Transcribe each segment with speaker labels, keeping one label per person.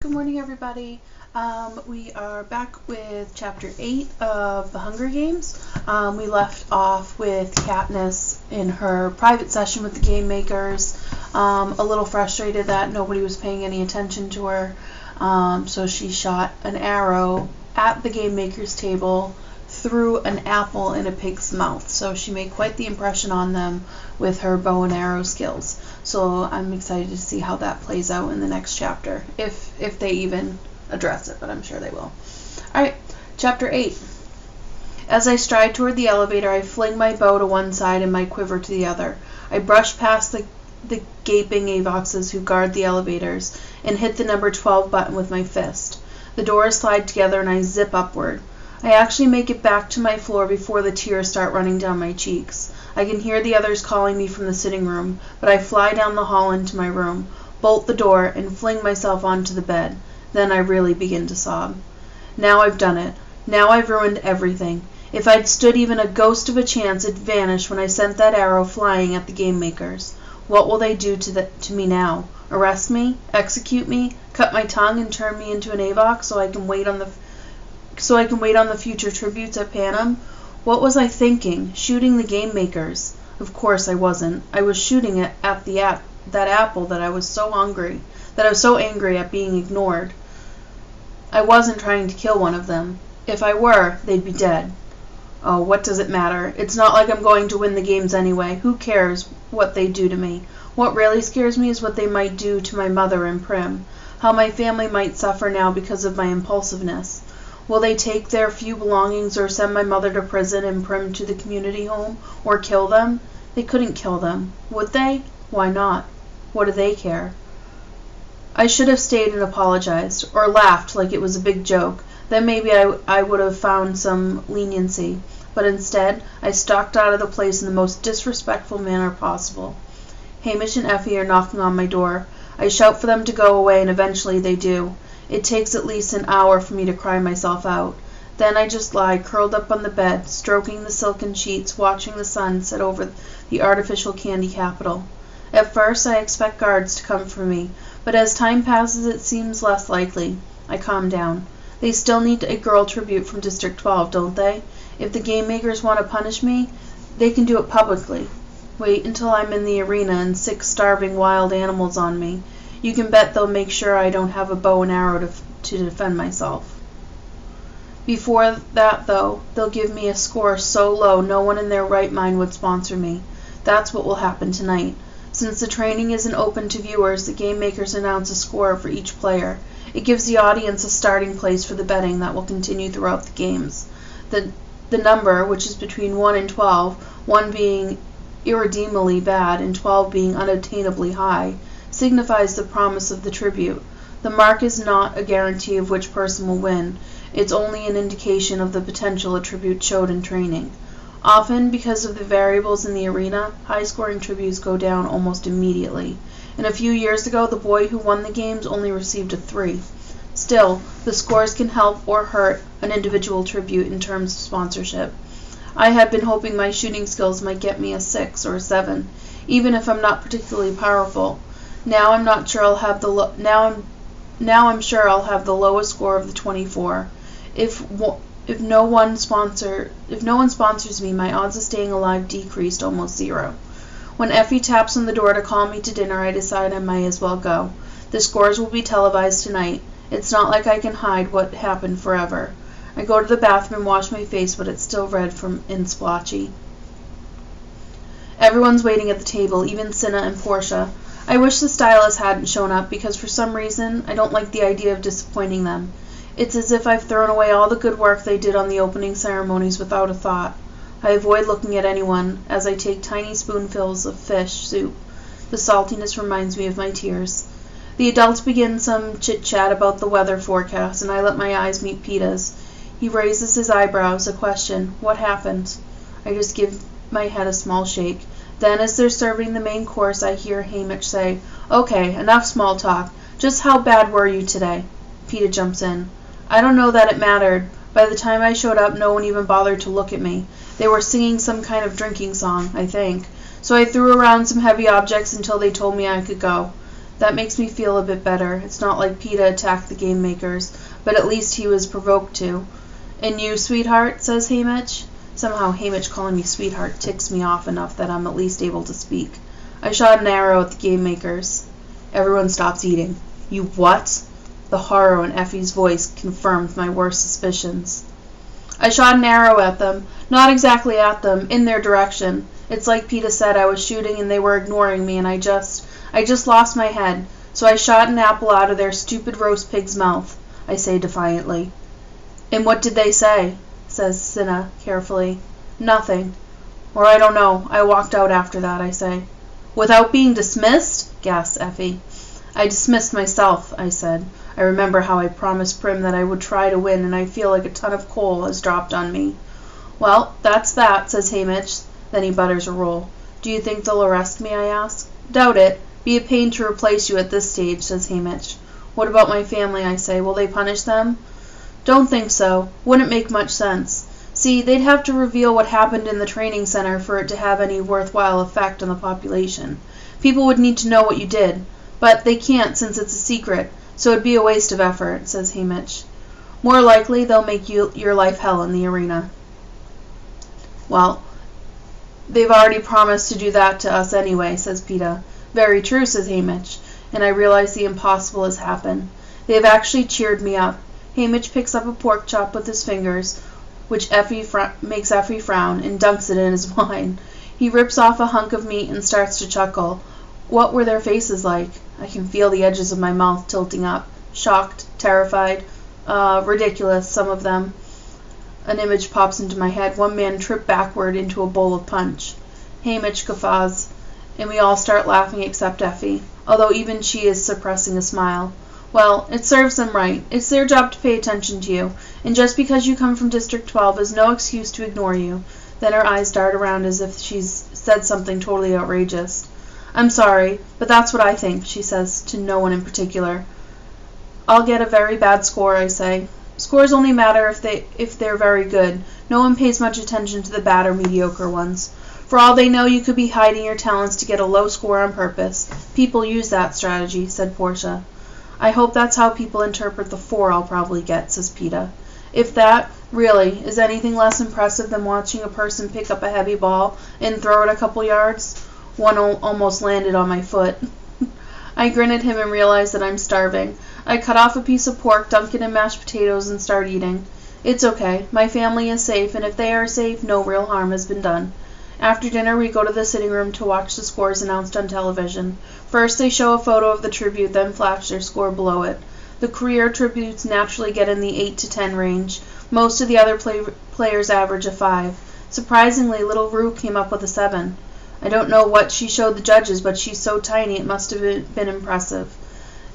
Speaker 1: Good morning, everybody. We are back with Chapter 8 of The Hunger Games. We left off with Katniss in her private session with the Game Makers, a little frustrated that nobody was paying any attention to her, so she shot an arrow at the Game Makers table through an apple in a pig's mouth. So she made quite the impression on them with her bow and arrow skills. So I'm excited to see how that plays out in the next chapter, if they even address it, but I'm sure they will. Alright, Chapter 8. As I stride toward the elevator, I fling my bow to one side and my quiver to the other. I brush past the gaping Avoxes who guard the elevators and hit the number 12 button with my fist. The doors slide together and I zip upward. I actually make it back to my floor before the tears start running down my cheeks. I can hear the others calling me from the sitting room, but I fly down the hall into my room, bolt the door, and fling myself onto the bed. Then I really begin to sob. Now I've done it. Now I've ruined everything. If I'd stood even a ghost of a chance, it'd vanish when I sent that arrow flying at the Game Makers. What will they do to me now? Arrest me? Execute me? Cut my tongue and turn me into an Avox so I can wait on the future tributes at Panem? What was I thinking? Shooting the Game Makers? Of course I wasn't. I was shooting it at that apple that I was so angry at being ignored. I wasn't trying to kill one of them. If I were, they'd be dead. Oh, what does it matter? It's not like I'm going to win the games anyway. Who cares what they do to me? What really scares me is what they might do to my mother and Prim. How my family might suffer now because of my impulsiveness. Will they take their few belongings or send my mother to prison and Prim to the community home? Or kill them? They couldn't kill them. Would they? Why not? What do they care? I should have stayed and apologized, or laughed like it was a big joke. Then maybe I would have found some leniency. But instead, I stalked out of the place in the most disrespectful manner possible. Hamish and Effie are knocking on my door. I shout for them to go away, and eventually they do. It takes at least an hour for me to cry myself out. Then I just lie curled up on the bed, stroking the silken sheets, watching the sun set over the artificial candy capital. At first I expect guards to come for me, but as time passes it seems less likely. I calm down. They still need a girl tribute from District 12, don't they? If the Game Makers want to punish me, they can do it publicly. Wait until I'm in the arena and 6 starving wild animals on me. You can bet they'll make sure I don't have a bow and arrow to defend myself. Before that, though, they'll give me a score so low no one in their right mind would sponsor me. That's what will happen tonight. Since the training isn't open to viewers, the Game Makers announce a score for each player. It gives the audience a starting place for the betting that will continue throughout the games. The number, which is between 1 and 12, 1 being irredeemably bad and 12 being unattainably high, signifies the promise of the tribute. The mark is not a guarantee of which person will win. It's only an indication of the potential a tribute showed in training. Often, because of the variables in the arena, high-scoring tributes go down almost immediately. And a few years ago, the boy who won the games only received a 3. Still, the scores can help or hurt an individual tribute in terms of sponsorship. I had been hoping my shooting skills might get me a 6 or a 7, even if I'm not particularly powerful. Now I'm sure I'll have the lowest score of the 24. If no one sponsors me, my odds of staying alive decreased almost 0. When Effie taps on the door to call me to dinner, I decide I might as well go. The scores will be televised tonight. It's not like I can hide what happened forever. I go to the bathroom and wash my face, but it's still red and splotchy. Everyone's waiting at the table, even Cinna and Portia. I wish the stylist hadn't shown up because for some reason I don't like the idea of disappointing them. It's as if I've thrown away all the good work they did on the opening ceremonies without a thought. I avoid looking at anyone as I take tiny spoonfuls of fish soup. The saltiness reminds me of my tears. The adults begin some chit-chat about the weather forecast, and I let my eyes meet Peeta's. He raises his eyebrows, a question. What happened? I just give my head a small shake. Then, as they're serving the main course, I hear Hamish say, "Okay, enough small talk. Just how bad were you today?" Peeta jumps in. I don't know that it mattered. By the time I showed up, no one even bothered to look at me. They were singing some kind of drinking song, I think. So I threw around some heavy objects until they told me I could go. That makes me feel a bit better. It's not like PETA attacked the game makers, but at least he was provoked to. And you, sweetheart, says Haymitch. Somehow Haymitch calling me sweetheart ticks me off enough that I'm at least able to speak. I shot an arrow at the game makers. Everyone stops eating. You what? The horror in Effie's voice confirmed my worst suspicions. I shot an arrow at them. Not exactly at them, in their direction. It's like PETA said, I was shooting and they were ignoring me, and I just lost my head. So I shot an apple out of their stupid roast pig's mouth, I say defiantly. And what did they say? Says Cinna carefully. Nothing. Or I don't know. I walked out after that, I say. Without being dismissed? Gasps Effie. I dismissed myself, I said. I remember how I promised Prim that I would try to win, and I feel like a ton of coal has dropped on me. Well, that's that, says Haymitch. Then he butters a roll. Do you think they'll arrest me, I ask. Doubt it. Be a pain to replace you at this stage, says Haymitch. What about my family, I say. Will they punish them? Don't think so. Wouldn't make much sense. See, they'd have to reveal what happened in the training center for it to have any worthwhile effect on the population. People would need to know what you did. But they can't since it's a secret, so it'd be a waste of effort, says Haymitch. More likely, they'll make your life hell in the arena. Well, they've already promised to do that to us anyway, says PETA. Very true, says Haymitch, and I realize the impossible has happened. They've actually cheered me up. Haymitch picks up a pork chop with his fingers, which makes Effie frown, and dunks it in his wine. He rips off a hunk of meat and starts to chuckle. What were their faces like? I can feel the edges of my mouth tilting up. Shocked, terrified, ridiculous, some of them. An image pops into my head. One man tripped backward into a bowl of punch. Haymitch guffaws, and we all start laughing except Effie, although even she is suppressing a smile. Well, it serves them right. It's their job to pay attention to you, and just because you come from District 12 is no excuse to ignore you. Then her eyes dart around as if she's said something totally outrageous. I'm sorry, but that's what I think, she says to no one in particular. I'll get a very bad score, I say. Scores only matter if they're very good. No one pays much attention to the bad or mediocre ones. For all they know, you could be hiding your talents to get a low score on purpose. People use that strategy, said Portia. I hope that's how people interpret the 4 I'll probably get, says PETA. If that, really, is anything less impressive than watching a person pick up a heavy ball and throw it a couple yards. One almost landed on my foot. I grin at him and realize that I'm starving. I cut off a piece of pork, dunk it in mashed potatoes, and start eating. It's okay. My family is safe, and if they are safe, no real harm has been done. After dinner, we go to the sitting room to watch the scores announced on television. First, they show a photo of the tribute, then flash their score below it. The career tributes naturally get in the 8 to 10 range. Most of the other players average a 5. Surprisingly, little Rue came up with a 7. I don't know what she showed the judges, but she's so tiny it must have been impressive.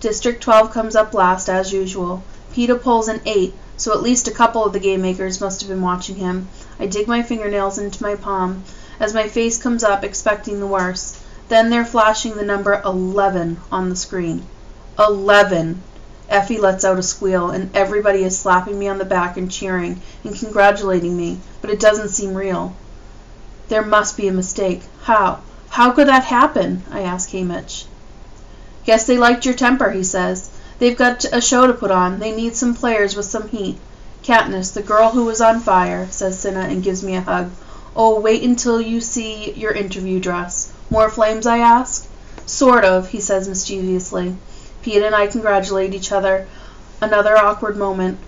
Speaker 1: District 12 comes up last, as usual. PETA pulls an 8, so at least a couple of the game makers must have been watching him. I dig my fingernails into my palm as my face comes up, expecting the worst. Then they're flashing the number 11 on the screen. 11! Effie lets out a squeal, and everybody is slapping me on the back and cheering and congratulating me, but it doesn't seem real. There must be a mistake. How? How could that happen? I ask Haymitch. Guess they liked your temper, he says. They've got a show to put on. They need some players with some heat. Katniss, the girl who was on fire, says Cinna and gives me a hug. Oh, wait until you see your interview dress. More flames, I ask? Sort of, he says mischievously. PETA and I congratulate each other. Another awkward moment.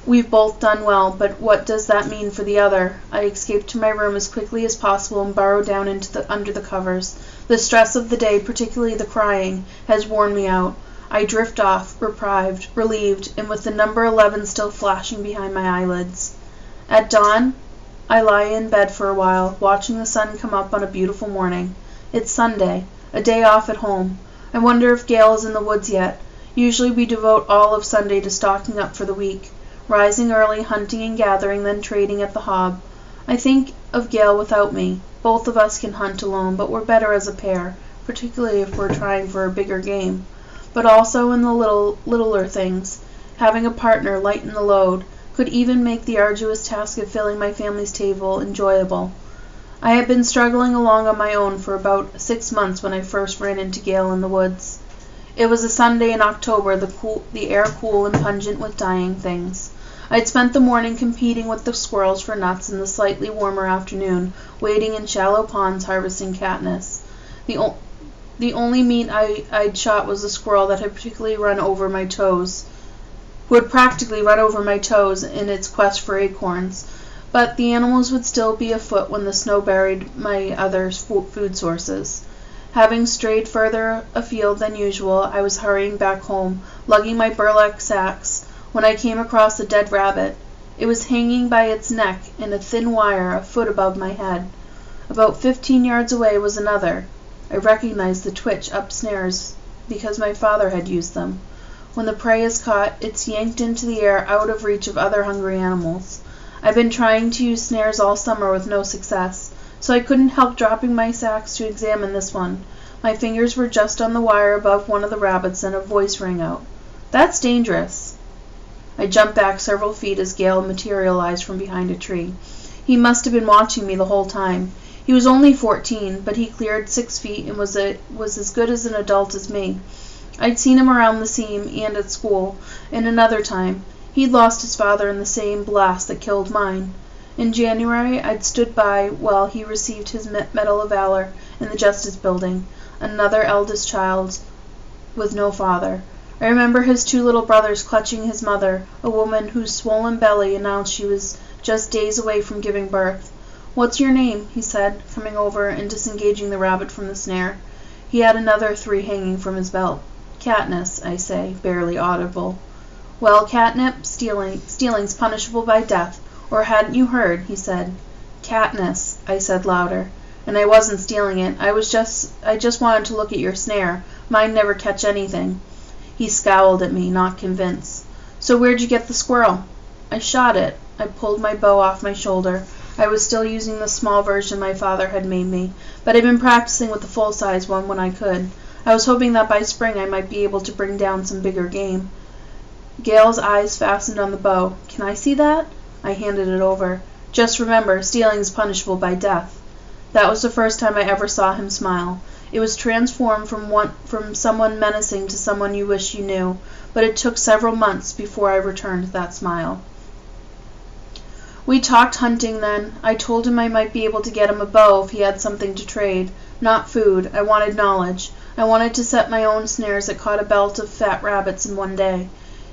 Speaker 1: We've both done well, but what does that mean for the other? I escape to my room as quickly as possible and burrow down under the covers. The stress of the day, particularly the crying, has worn me out. I drift off, relieved, and with the number 11 still flashing behind my eyelids. At dawn, I lie in bed for a while, watching the sun come up on a beautiful morning. It's Sunday, a day off at home. I wonder if Gale is in the woods yet. Usually we devote all of Sunday to stocking up for the week. Rising early, hunting and gathering, then trading at the hob. I think of Gale without me. Both of us can hunt alone, but we're better as a pair, particularly if we're trying for a bigger game. But also in the littler things. Having a partner lighten the load could even make the arduous task of filling my family's table enjoyable. I had been struggling along on my own for about 6 months when I first ran into Gale in the woods. It was a Sunday in October, the air cool and pungent with dying things. I'd spent the morning competing with the squirrels for nuts and the slightly warmer afternoon wading in shallow ponds harvesting Katniss. The only meat I'd shot was a squirrel that had practically run over my toes in its quest for acorns, but the animals would still be afoot when the snow buried my other food sources. Having strayed further afield than usual, I was hurrying back home, lugging my burlap sacks, when I came across a dead rabbit. It was hanging by its neck in a thin wire a foot above my head. About 15 yards away was another. I recognized the twitch up snares because my father had used them. When the prey is caught, it's yanked into the air out of reach of other hungry animals. I've been trying to use snares all summer with no success, so I couldn't help dropping my sacks to examine this one. My fingers were just on the wire above one of the rabbits and a voice rang out. "That's dangerous." I jumped back several feet as Gale materialized from behind a tree. He must have been watching me the whole time. He was only 14, but he cleared 6 feet and was as good as an adult as me. I'd seen him around the seam and at school, and another time. He'd lost his father in the same blast that killed mine. In January, I'd stood by while he received his Medal of Valor in the Justice Building, another eldest child with no father. I remember his 2 little brothers clutching his mother, a woman whose swollen belly announced she was just days away from giving birth. "What's your name?" he said, coming over and disengaging the rabbit from the snare. He had another 3 hanging from his belt. "Katniss," I say, barely audible. "Well, catnip, stealing's punishable by death, or hadn't you heard?" he said. "Katniss," I said louder. "And I wasn't stealing it. I just wanted to look at your snare. Mine never catch anything." He scowled at me, not convinced. "So where'd you get the squirrel?" "I shot it." I pulled my bow off my shoulder. I was still using the small version my father had made me, but I'd been practicing with the full-size one when I could. I was hoping that by spring I might be able to bring down some bigger game. Gale's eyes fastened on the bow. "Can I see that?" I handed it over. "Just remember, stealing is punishable by death." That was the first time I ever saw him smile. It was transformed from someone menacing to someone you wish you knew, but it took several months before I returned that smile. We talked hunting then. I told him I might be able to get him a bow if he had something to trade. Not food. I wanted knowledge. I wanted to set my own snares that caught a belt of fat rabbits in one day.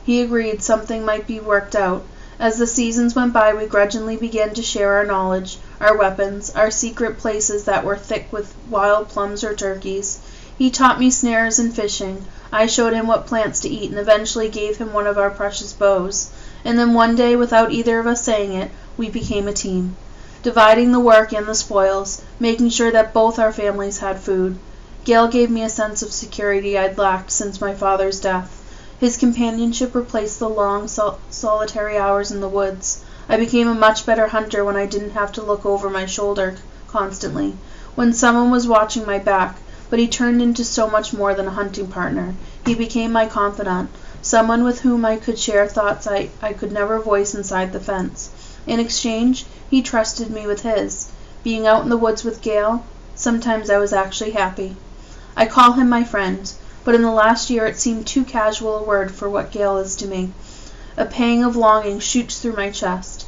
Speaker 1: He agreed something might be worked out. As the seasons went by, we grudgingly began to share our knowledge, our weapons, our secret places that were thick with wild plums or turkeys. He taught me snares and fishing. I showed him what plants to eat and eventually gave him one of our precious bows. And then one day, without either of us saying it, we became a team, dividing the work and the spoils, making sure that both our families had food. Gale gave me a sense of security I'd lacked since my father's death. His companionship replaced the long, solitary hours in the woods. I became a much better hunter when I didn't have to look over my shoulder constantly, when someone was watching my back, but he turned into so much more than a hunting partner. He became my confidant, someone with whom I could share thoughts I could never voice inside the fence. In exchange, he trusted me with his. Being out in the woods with Gale, sometimes I was actually happy. I call him my friend, but in the last year it seemed too casual a word for what Gale is to me. A pang of longing shoots through my chest.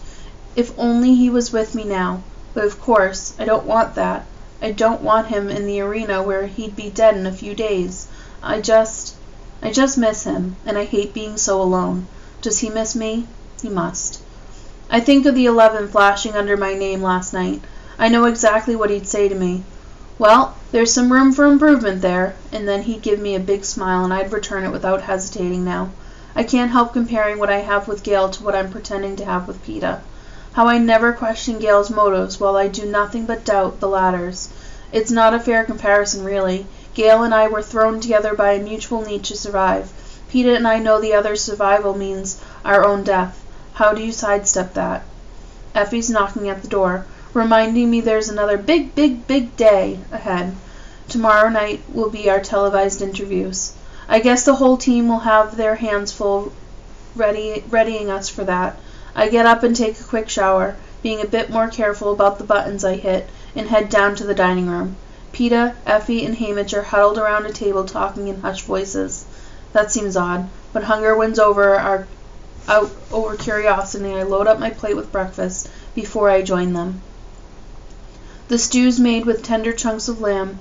Speaker 1: If only he was with me now, but of course, I don't want that. I don't want him in the arena where he'd be dead in a few days. I just miss him, and I hate being so alone. Does he miss me? He must. I think of the 11 flashing under my name last night. I know exactly what he'd say to me. "Well, there's some room for improvement there," and then he'd give me a big smile and I'd return it without hesitating now. I can't help comparing what I have with Gale to what I'm pretending to have with Peeta. How I never question Gale's motives while I do nothing but doubt the latter's. It's not a fair comparison, really. Gale and I were thrown together by a mutual need to survive. Peeta and I know the other's survival means our own death. How do you sidestep that? Effie's knocking at the door, reminding me there's another big day ahead. Tomorrow night will be our televised interviews. I guess the whole team will have their hands full readying us for that. I get up and take a quick shower, being a bit more careful about the buttons I hit, and head down to the dining room. Peeta, Effie, and Haymitch are huddled around a table talking in hushed voices. That seems odd, but hunger wins over curiosity, and I load up my plate with breakfast before I join them. The stew's made with tender chunks of lamb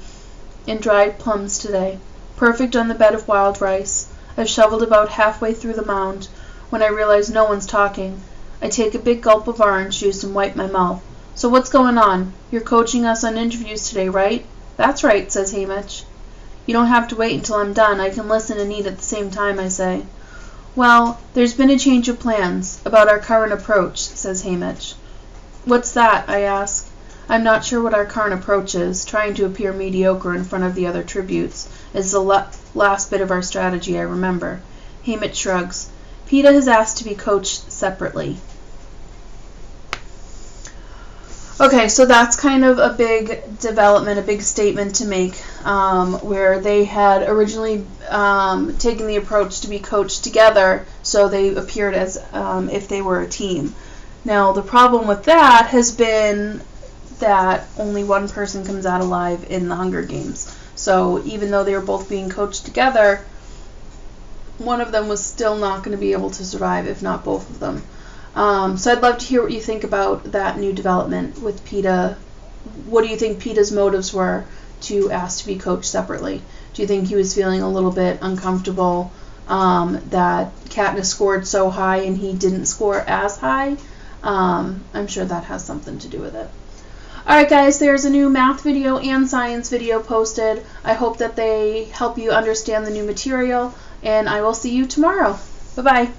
Speaker 1: and dried plums today, perfect on the bed of wild rice. I've shoveled about halfway through the mound when I realize no one's talking. I take a big gulp of orange juice and wipe my mouth. So what's going on? You're coaching us on interviews today, right? That's right, says Haymitch. You don't have to wait until I'm done. I can listen and eat at the same time, I say. Well, there's been a change of plans about our current approach, says Haymitch. What's that? I ask. I'm not sure what our current approach is. Trying to appear mediocre in front of the other tributes is the last bit of our strategy I remember. Haymitch shrugs. Peeta has asked to be coached separately. Okay, so that's kind of a big development, a big statement to make, where they had originally taken the approach to be coached together, so they appeared as if they were a team. Now, the problem with that has been that only one person comes out alive in the Hunger Games. So even though they were both being coached together, one of them was still not going to be able to survive, if not both of them. So I'd love to hear what you think about that new development with Peeta. What do you think Peeta's motives were to ask to be coached separately? Do you think he was feeling a little bit uncomfortable that Katniss scored so high and he didn't score as high? I'm sure that has something to do with it. Alright guys, there's a new math video and science video posted. I hope that they help you understand the new material, and I will see you tomorrow. Bye-bye.